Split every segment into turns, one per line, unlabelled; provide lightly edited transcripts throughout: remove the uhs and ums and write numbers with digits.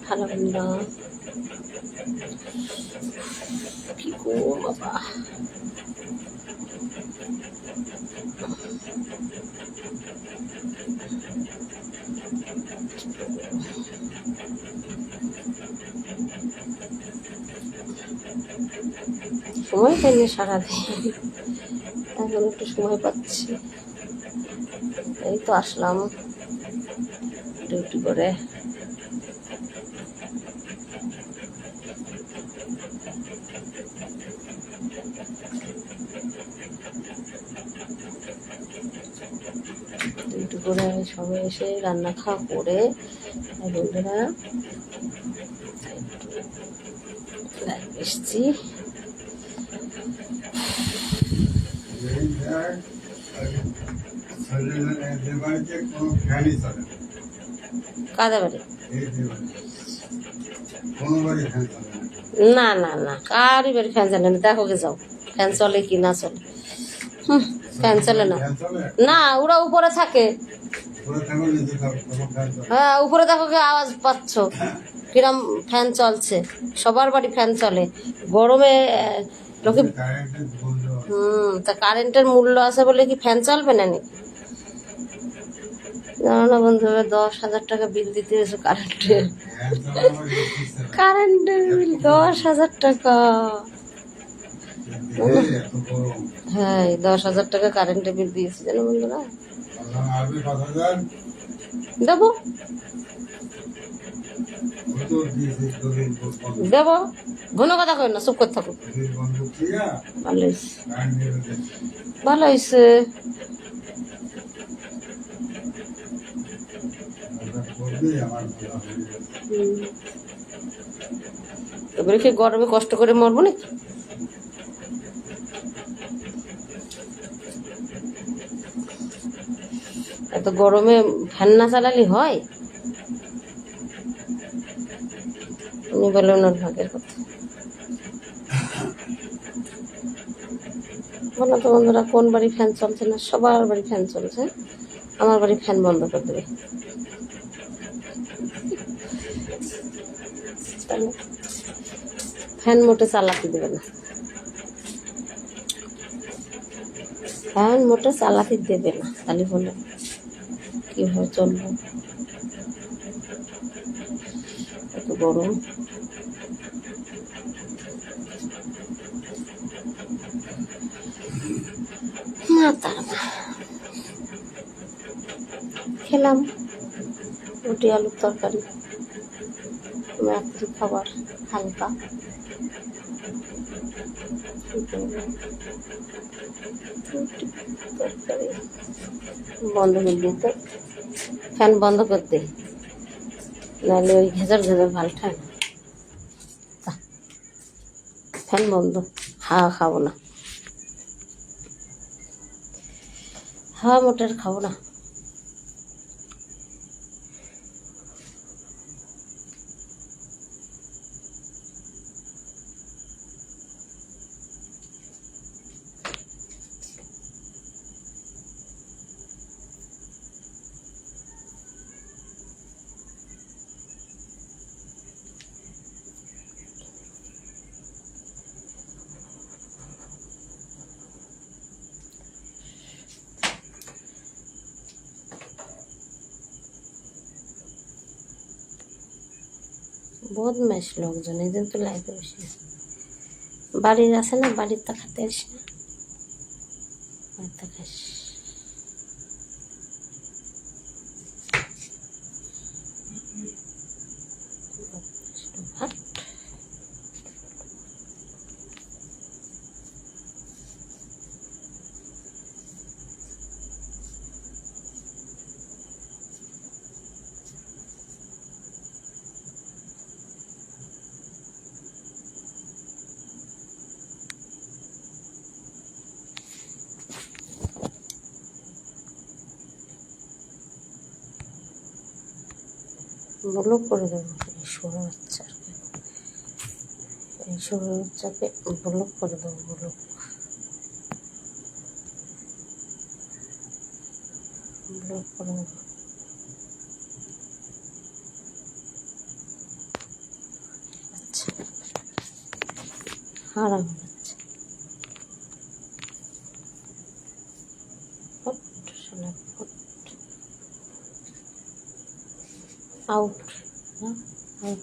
ভালো বন্ধুরা, কি গো বাবা, সময় পাইনি সারাদিন, এখন একটু সময় পাচ্ছি। এই তো আসলাম ডিউটি করে। ডিউটি করে আমি সবাই এসে রান্না খাওয়া করে বন্ধুরা এসছি। কাদের বাড়ি? না না না, কারই বাড়ি ফ্যান চলে না। দেখো গে যাও, ফ্যান চলে কি না চলে। ফ্যান চলে না, না ওরা উপরে থাকে। হ্যাঁ উপরে দেখো গে আওয়াজ পাচ্ছ কিরম ফ্যান চলছে। সবার বাড়ি ফ্যান চলে গরমে লোকে। তা কারেন্টের মূল্য আছে বলে কি ফ্যান চলবে না নাকি? জানো না বন্ধুরা, 10,000 টাকা বিল দিতে হয়েছে কারেন্টের। কারেন্টের বিল 10,000 টাকা। হ্যাঁ 10,000 টাকা কারেন্টের বিল দিয়েছে জানো বন্ধুরা। দেবো দেবো, ঘন কথা কই না, চুপ করে থাকো। ভালো হয়েছে, ভালো হয়েছে। এবারে কি গরমে কষ্ট করে মরবো নাকি? এত গরমে ফ্যান না চালালে হয়? উনি বলে ওনার ভাগের কথা। বলো তো বন্ধুরা, কোন বাড়ি ফ্যান চলছে না? সবার বাড়ি ফ্যান চলছে, আমার বাড়ি ফ্যান বন্ধ করে দেবে। ফ্যান মোটে চালাতে দেবে না, ফ্যান মোটে চালাতে দেবে না। তাহলে বলে কিভাবে চলবো? এত গরম। খেলাম রুটি আলুর তরকারি, রাত্রি খাবার হালকা। তরকারি বন্ধ করে দিতে, ফ্যান বন্ধ করতে, নাহলে ওই ঘেজার ঘেজার ভাল খায় না। ফ্যান বন্ধ, হাওয়া খাবো না, হাওয়া মোটের খাবো না। বদমাইশ লোকজন, এই দিন তো লাইফে বসে বাড়ির আছে না, বাড়ির তা খাতে আসি না, বাড়ির তা খাস। ব্লক করে দেবো সরু বাচ্চাকে, এই সরু বাচ্চাকে ব্লক করে দেবো, ব্লক ব্লক করে দেবো। আরাম হচ্ছে। Out, out.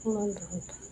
বন্ধ হতো।